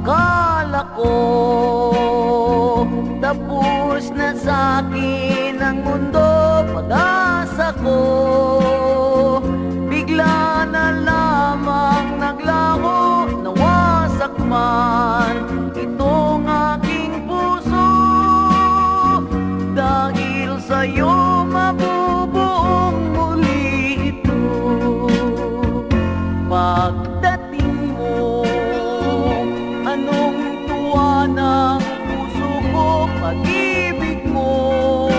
Akala ko tapos na sa'kin ang mundo, pag-asa ko bigla na lamang naglaho, nawasak man itong aking puso. Dahil sa'yo mabubuong muli ito. Pagdating mo, anong tuwa ng puso ko, pag-ibig mo,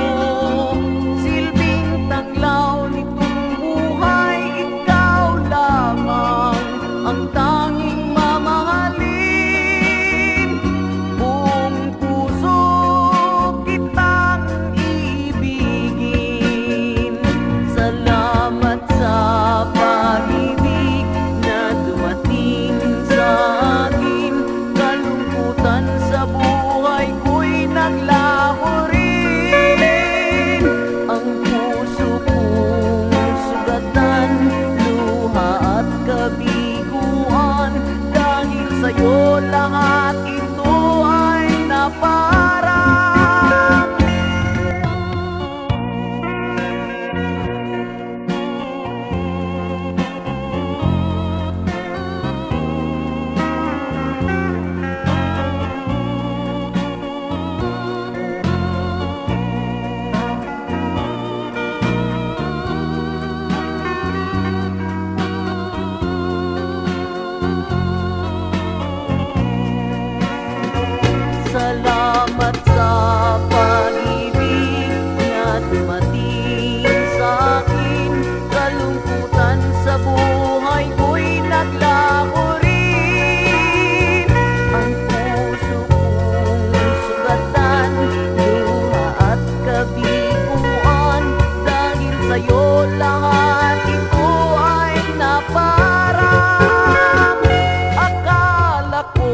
silbing tanglaw nitong buhay, ikaw lamang ang tanging mamahalin. Buong puso kitang ibigin. Salamat sa pag-ibig na dumating sa akin. Kalungkutan sa buhay ko'y naglaho rin. Ang puso kong sugatan, luha at kabiguan. Dahil sa'yo lahat ito ay naparang. Salamat sa pag-ibig na dumating sa akin. Kalungkutan sa buhay ko'y naglaho rin. Ang puso kong sugatan, luha at kabiguan. Dahil sa'yo lahat ito ay naparang. Akala ko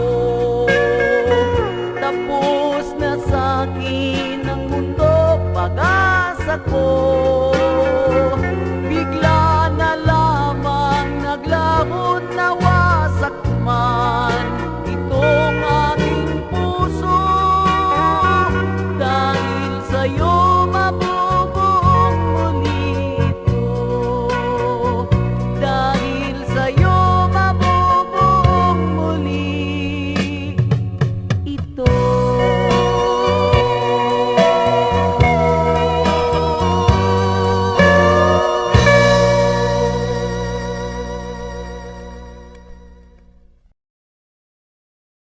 tapos na sa'kin ang mundo, pag-asa ko